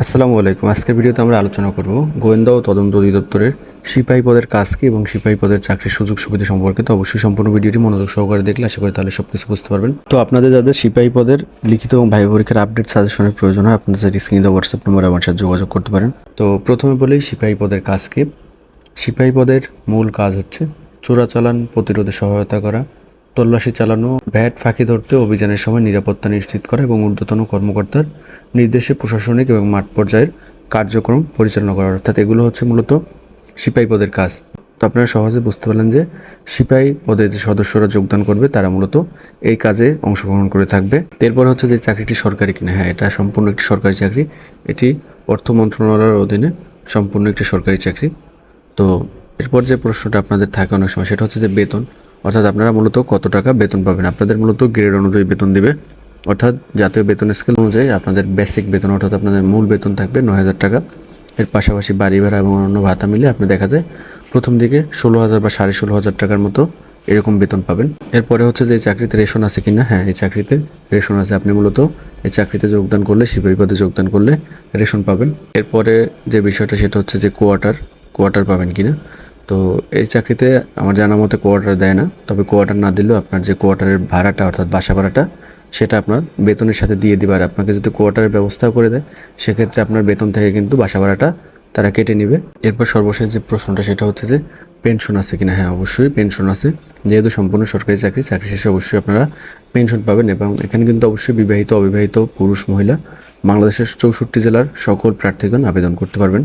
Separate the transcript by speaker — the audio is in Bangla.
Speaker 1: আসসালামু আলাইকুম। আজকের ভিডিওতে আমরা আলোচনা করব গোয়েন্দা ও তদন্ত অধিদপ্তরের সিপাহী পদের কাজ কী এবং সিপাহী পদের চাকরির সুযোগ সুবিধা সম্পর্কে। তো অবশ্যই সম্পূর্ণ ভিডিওটি মনোযোগ সহকারে দেখলে আশা করি তাহলে সব কিছু বুঝতে পারবেন। তো আপনাদের যাদের সিপাহী পদের লিখিত এবং ভাইবা পরীক্ষার আপডেট সাজেশনের প্রয়োজন হয়, আপনাদের স্ক্রিনে দেওয়া হোয়াটসঅ্যাপ নম্বরে আমার সাথে যোগাযোগ করতে পারেন। তো প্রথমে বলি সিপাহী পদের কাজ কী। সিপাহী পদের মূল কাজ হচ্ছে চোরাচালান প্রতিরোধে সহায়তা করা, তল্লাশি চালানো, ভ্যাট ফাঁকি ধরতে অভিযানের সময় নিরাপত্তা নিশ্চিত করা এবং ঊর্ধ্বতন কর্মকর্তার নির্দেশে প্রশাসনিক এবং মাঠ পর্যায়ের কার্যক্রম পরিচালনা করা, অর্থাৎ এগুলো হচ্ছে মূলত সিপাহী পদের কাজ। তো আপনারা সহজে বুঝতে পারলেন যে সিপাহী পদে যে সদস্যরা যোগদান করবে তারা মূলত এই কাজে অংশগ্রহণ করে থাকবে। এরপর হচ্ছে যে চাকরিটি সরকারি কিনা। হ্যাঁ, এটা সম্পূর্ণ একটি সরকারি চাকরি। এটি অর্থ মন্ত্রণালয়ের অধীনে সম্পূর্ণ একটি সরকারি চাকরি। তো এরপর যে প্রশ্নটা আপনাদের থাকে অনেক সময়, সেটা হচ্ছে যে বেতন, অর্থাৎ আপনারা মূলত কত টাকা বেতন পাবেন। আপনাদের মূলত গ্রেড অনুযায়ী বেতন দিবে, অর্থাৎ জাতীয় বেতন স্কেল অনুযায়ী আপনাদের বেসিক বেতন অর্থাৎ আপনাদের মূল বেতন থাকবে 9,000 টাকা। এর পাশাপাশি বাড়ি ভাড়া এবং অন্যান্য ভাতা মিলে আপনি দেখা যায় প্রথম দিকে 16,000 বা 16,500 টাকার মতো এরকম বেতন পাবেন। এরপরে হচ্ছে যে এই চাকরিতে রেশন আছে কিনা। হ্যাঁ, এই চাকরিতে রেশন আছে। আপনি মূলত এই চাকরিতে যোগদান করলে, সিপাহী পদে যোগদান করলে রেশন পাবেন। এরপরে যে বিষয়টা সেটা হচ্ছে যে কোয়ার্টার পাবেন কিনা। তো এই চাকরিতে আমার জানা মতে কোয়ার্টার দেয় না, তবে কোয়ার্টার না দিলেও আপনার যে কোয়ার্টারের ভাড়াটা অর্থাৎ বাসা ভাড়াটা সেটা আপনার বেতনের সাথে দিয়ে দিবে। আর আপনাকে যদি কোয়ার্টারের ব্যবস্থা করে দেয় সেক্ষেত্রে আপনার বেতন থেকে কিন্তু বাসা ভাড়াটা তারা কেটে নেবে। এরপর সর্বশেষ যে প্রশ্নটা সেটা হচ্ছে যে পেনশন আছে কিনা। হ্যাঁ, অবশ্যই পেনশন আছে। যেহেতু সম্পূর্ণ সরকারি চাকরি শেষে অবশ্যই আপনারা পেনশন পাবেন। এবং এখানে কিন্তু অবশ্যই বিবাহিত অবিবাহিত পুরুষ মহিলা বাংলাদেশের 64 জেলার সকল প্রার্থীগণ আবেদন করতে পারবেন।